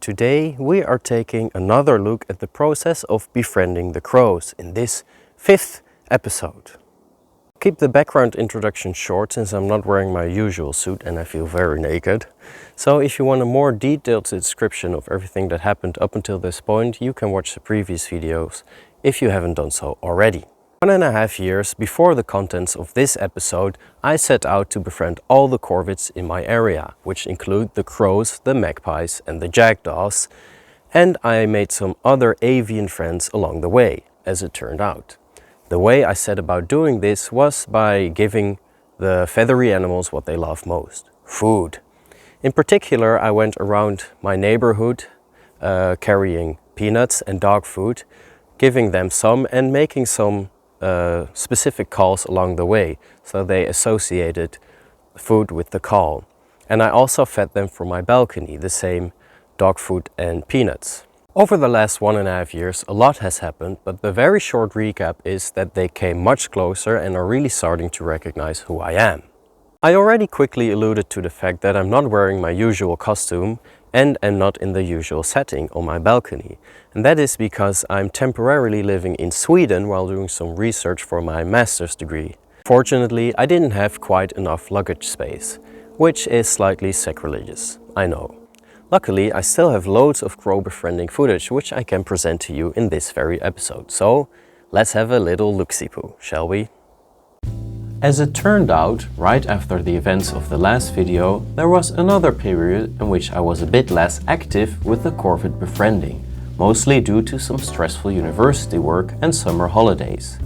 Today we are taking another look at the process of befriending the crows in this 5th episode. Keep the background introduction short since I'm not wearing my usual suit and I feel very naked. So if you want a more detailed description of everything that happened up until this point, you can watch the previous videos if you haven't done so already. 1.5 years before the contents of this episode, I set out to befriend all the corvids in my area, which include the crows, the magpies and the jackdaws, and I made some other avian friends along the way, as it turned out. The way I set about doing this was by giving the feathery animals what they love most: food. In particular, I went around my neighborhood carrying peanuts and dog food, giving them some and making some specific calls along the way, so they associated food with the call. And I also fed them from my balcony, the same dog food and peanuts. Over the last 1.5 years, a lot has happened, but the very short recap is that they came much closer and are really starting to recognize who I am. I already quickly alluded to the fact that I'm not wearing my usual costume and am not in the usual setting on my balcony. And that is because I'm temporarily living in Sweden while doing some research for my master's degree. Fortunately, I didn't have quite enough luggage space, which is slightly sacrilegious, I know. Luckily, I still have loads of crow befriending footage which I can present to you in this very episode. So let's have a little look-see-poo, shall we? As it turned out, right after the events of the last video, there was another period in which I was a bit less active with the corvid befriending, mostly due to some stressful university work and summer holidays.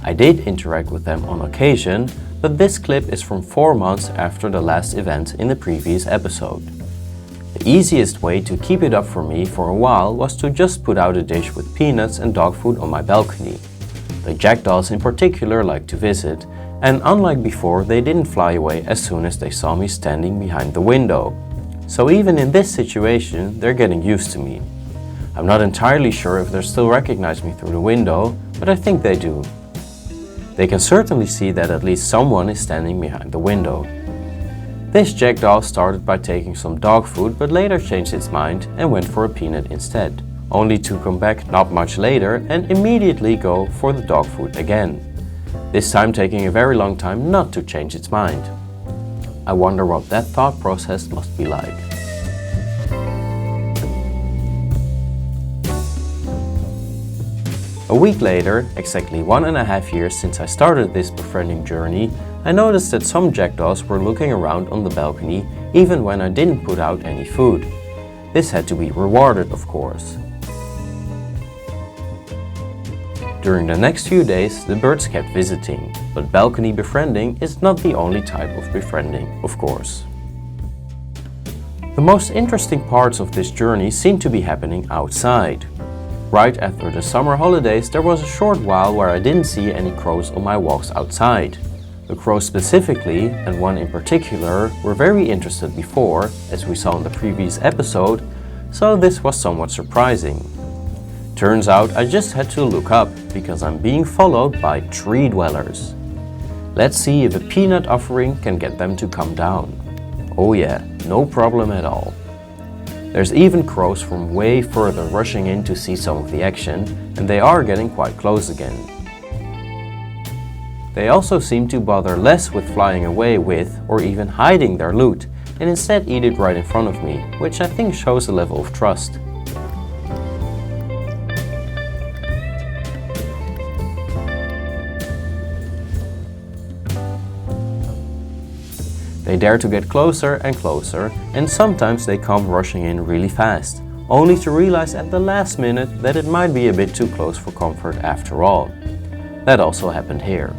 I did interact with them on occasion, but this clip is from 4 months after the last event in the previous episode. The easiest way to keep it up for me for a while was to just put out a dish with peanuts and dog food on my balcony. The jackdaws in particular like to visit, and unlike before, they didn't fly away as soon as they saw me standing behind the window. So even in this situation, they're getting used to me. I'm not entirely sure if they still recognize me through the window, but I think they do. They can certainly see that at least someone is standing behind the window. This jackdaw started by taking some dog food, but later changed its mind and went for a peanut instead, only to come back not much later and immediately go for the dog food again. This time taking a very long time not to change its mind. I wonder what that thought process must be like. A week later, exactly 1.5 years since I started this befriending journey, I noticed that some jackdaws were looking around on the balcony even when I didn't put out any food. This had to be rewarded, of course. During the next few days, the birds kept visiting, but balcony befriending is not the only type of befriending, of course. The most interesting parts of this journey seem to be happening outside. Right after the summer holidays, there was a short while where I didn't see any crows on my walks outside. The crows specifically, and one in particular, were very interested before, as we saw in the previous episode, so this was somewhat surprising. Turns out I just had to look up, because I'm being followed by tree dwellers. Let's see if a peanut offering can get them to come down. Oh yeah, no problem at all. There's even crows from way further rushing in to see some of the action, and they are getting quite close again. They also seem to bother less with flying away with or even hiding their loot, and instead eat it right in front of me, which I think shows a level of trust. They dare to get closer and closer, and sometimes they come rushing in really fast, only to realize at the last minute that it might be a bit too close for comfort after all. That also happened here.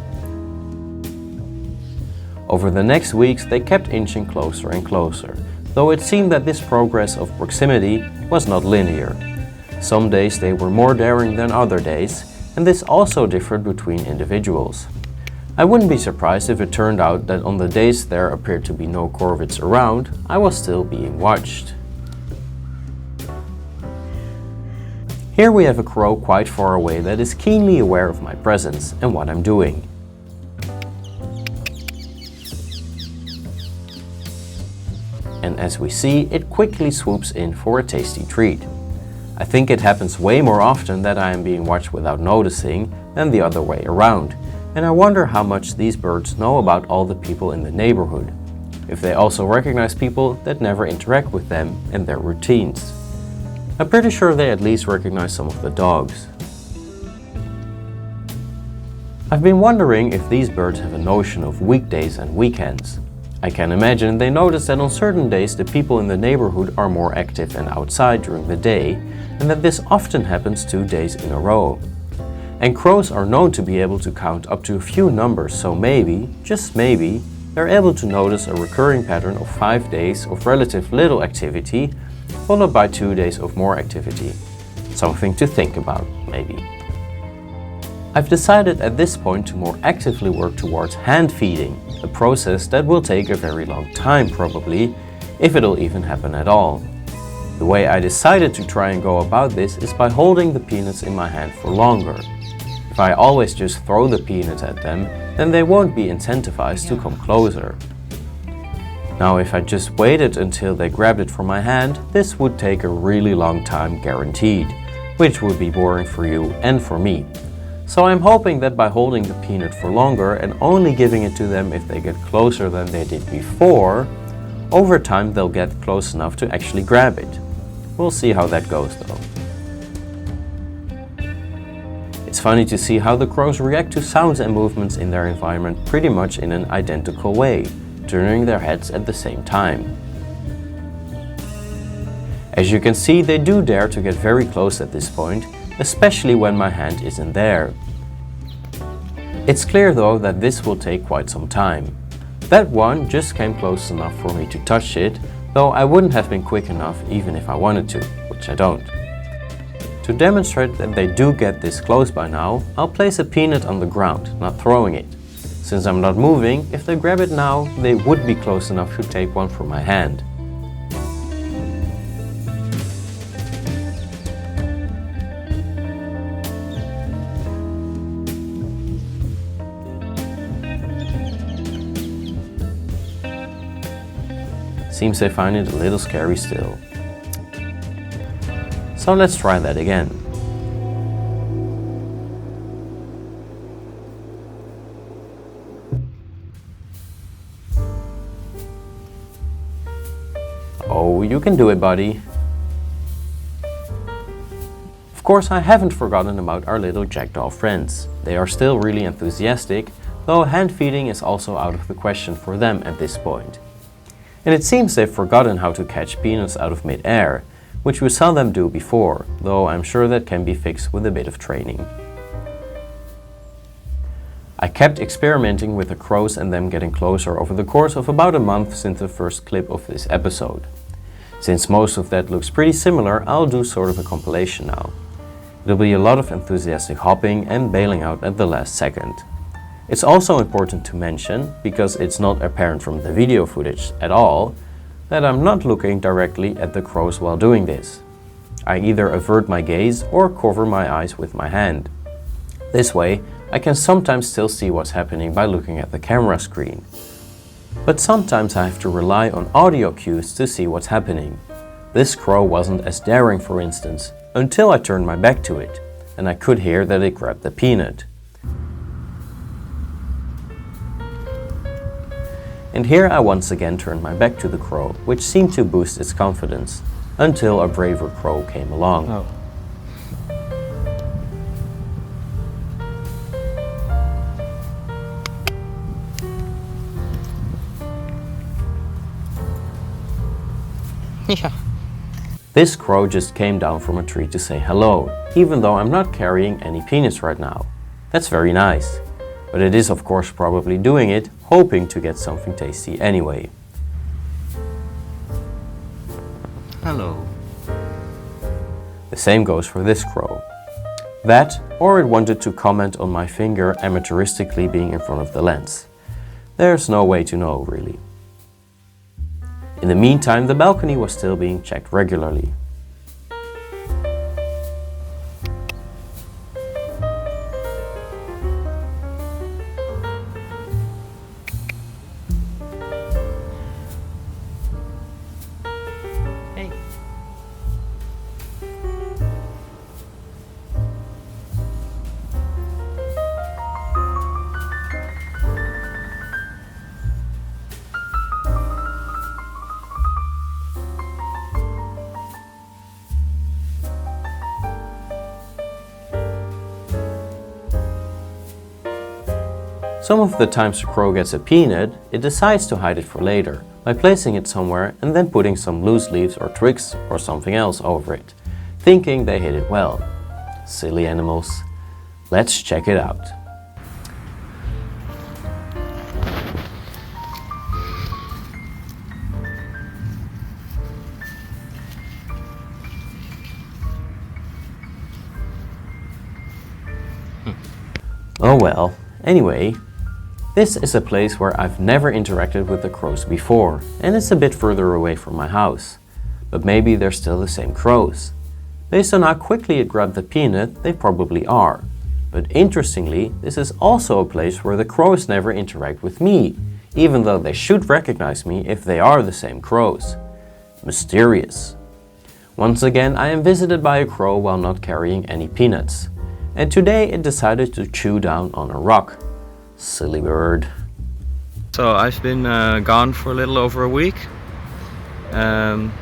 Over the next weeks they kept inching closer and closer, though it seemed that this progress of proximity was not linear. Some days they were more daring than other days, and this also differed between individuals. I wouldn't be surprised if it turned out that on the days there appeared to be no corvids around, I was still being watched. Here we have a crow quite far away that is keenly aware of my presence and what I'm doing. And and as we see, it quickly swoops in for a tasty treat. I think it happens way more often that I am being watched without noticing than the other way around, and I wonder how much these birds know about all the people in the neighborhood, if they also recognize people that never interact with them and their routines. I'm pretty sure they at least recognize some of the dogs. I've been wondering if these birds have a notion of weekdays and weekends. I can imagine they notice that on certain days the people in the neighborhood are more active and outside during the day, and that this often happens 2 days in a row. And crows are known to be able to count up to a few numbers, so maybe, just maybe, they're able to notice a recurring pattern of 5 days of relative little activity, followed by 2 days of more activity. Something to think about, maybe. I've decided at this point to more actively work towards hand feeding, a process that will take a very long time probably, if it'll even happen at all. The way I decided to try and go about this is by holding the peanuts in my hand for longer. If I always just throw the peanuts at them, then they won't be incentivized to come closer. Now if I just waited until they grabbed it from my hand, this would take a really long time guaranteed, which would be boring for you and for me. So I'm hoping that by holding the peanut for longer and only giving it to them if they get closer than they did before, over time they'll get close enough to actually grab it. We'll see how that goes though. It's funny to see how the crows react to sounds and movements in their environment pretty much in an identical way, turning their heads at the same time. As you can see, they do dare to get very close at this point, especially when my hand isn't there. It's clear though that this will take quite some time. That one just came close enough for me to touch it, though I wouldn't have been quick enough even if I wanted to, which I don't. To demonstrate that they do get this close by now, I'll place a peanut on the ground, not throwing it. Since I'm not moving, if they grab it now, they would be close enough to take one from my hand. Seems they find it a little scary still. So let's try that again. Oh, you can do it, buddy. Of course, I haven't forgotten about our little jackdaw friends. They are still really enthusiastic, though hand feeding is also out of the question for them at this point. And it seems they've forgotten how to catch peanuts out of mid-air, which we saw them do before, though I'm sure that can be fixed with a bit of training. I kept experimenting with the crows and them getting closer over the course of about a month since the first clip of this episode. Since most of that looks pretty similar, I'll do sort of a compilation now. There'll be a lot of enthusiastic hopping and bailing out at the last second. It's also important to mention, because it's not apparent from the video footage at all, that I'm not looking directly at the crows while doing this. I either avert my gaze or cover my eyes with my hand. This way, I can sometimes still see what's happening by looking at the camera screen. But sometimes I have to rely on audio cues to see what's happening. This crow wasn't as daring, for instance, until I turned my back to it, and I could hear that it grabbed the peanut. And here I once again turned my back to the crow, which seemed to boost its confidence, until a braver crow came along. Oh. Yeah. This crow just came down from a tree to say hello, even though I'm not carrying any peanuts right now. That's very nice. But it is of course probably doing it, hoping to get something tasty anyway. Hello. The same goes for this crow. That, or it wanted to comment on my finger amateuristically being in front of the lens. There's no way to know, really. In the meantime, the balcony was still being checked regularly. Some of the times the crow gets a peanut, it decides to hide it for later, by placing it somewhere and then putting some loose leaves or twigs or something else over it, thinking they hid it well. Silly animals. Let's check it out. Oh well, anyway, this is a place where I've never interacted with the crows before, and it's a bit further away from my house. But maybe they're still the same crows. Based on how quickly it grabbed the peanut, they probably are. But interestingly, this is also a place where the crows never interact with me, even though they should recognize me if they are the same crows. Mysterious. Once again, I am visited by a crow while not carrying any peanuts. And today it decided to chew down on a rock. Silly bird. So I've been gone for a little over a week. And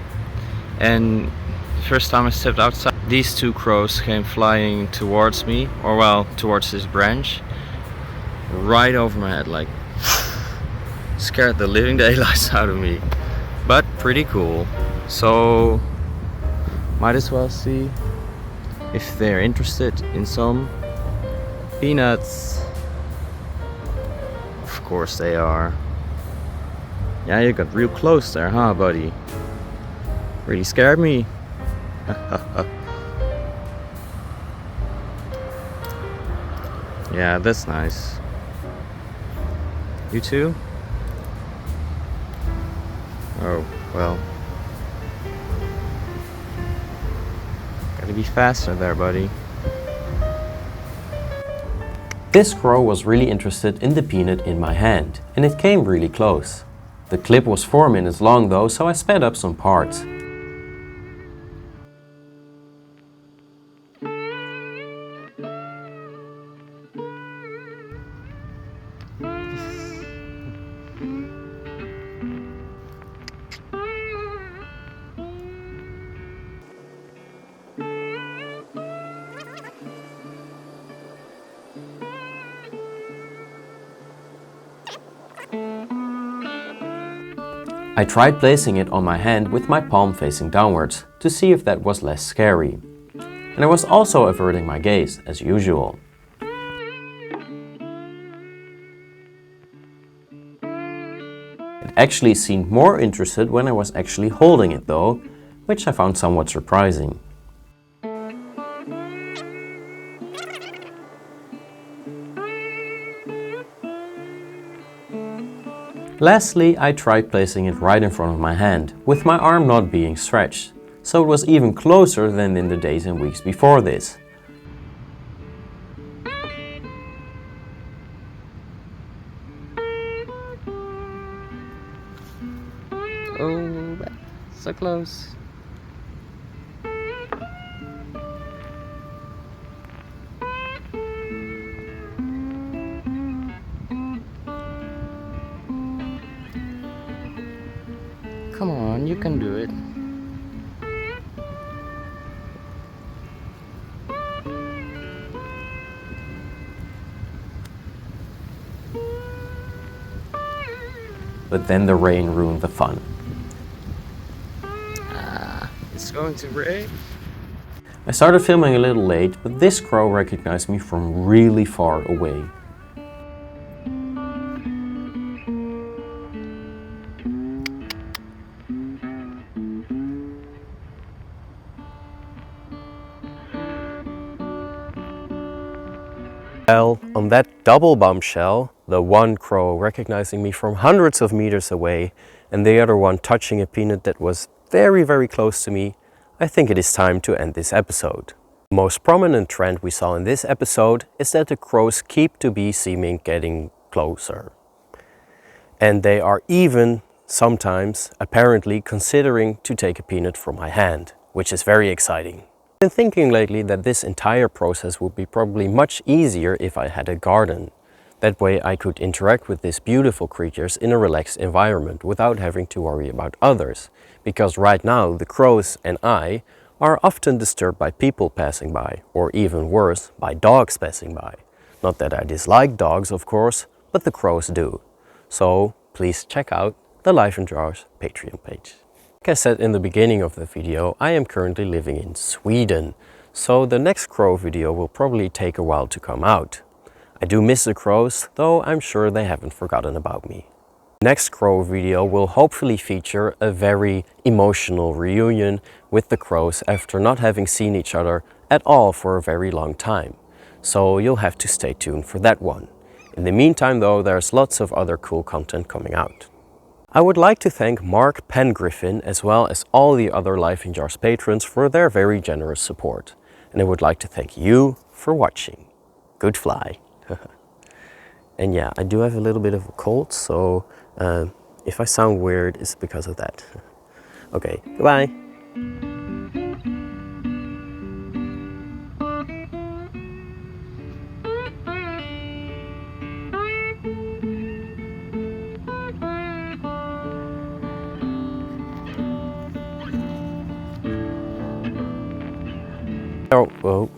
first time I stepped outside, these two crows came flying towards me, or well, towards this branch. Right over my head, like scared the living daylights out of me. But pretty cool. So might as well see if they're interested in some peanuts. Of course they are. Yeah, you got real close there, huh, buddy? Really scared me. Yeah, that's nice. You too? Oh, well. Gotta be faster there, buddy. This crow was really interested in the peanut in my hand, and it came really close. The clip was 4 minutes long though, so I sped up some parts. I tried placing it on my hand with my palm facing downwards to see if that was less scary. And I was also averting my gaze, as usual. It actually seemed more interested when I was actually holding it though, which I found somewhat surprising. Lastly, I tried placing it right in front of my hand, with my arm not being stretched, so it was even closer than in the days and weeks before this. Oh, so close. Come on, you can do it. But then the rain ruined the fun. It's going to rain. I started filming a little late, but this crow recognized me from really far away. Well, on that double bombshell, the one crow recognizing me from hundreds of meters away and the other one touching a peanut that was very, very close to me, I think it is time to end this episode. The most prominent trend we saw in this episode is that the crows keep to be seeming getting closer. And they are even sometimes apparently considering to take a peanut from my hand, which is very exciting. I've been thinking lately that this entire process would be probably much easier if I had a garden. That way I could interact with these beautiful creatures in a relaxed environment without having to worry about others. Because right now the crows and I are often disturbed by people passing by, or even worse, by dogs passing by. Not that I dislike dogs, of course, but the crows do. So please check out the Life and Jars Patreon page. Like I said in the beginning of the video, I am currently living in Sweden, so the next crow video will probably take a while to come out. I do miss the crows, though I'm sure they haven't forgotten about me. Next crow video will hopefully feature a very emotional reunion with the crows after not having seen each other at all for a very long time. So you'll have to stay tuned for that one. In the meantime though, there's lots of other cool content coming out. I would like to thank Mark Pengriffin as well as all the other Life in Jars patrons for their very generous support. And I would like to thank you for watching. Good fly. And yeah, I do have a little bit of a cold, so if I sound weird, it's because of that. Okay, goodbye. Oh, whoa.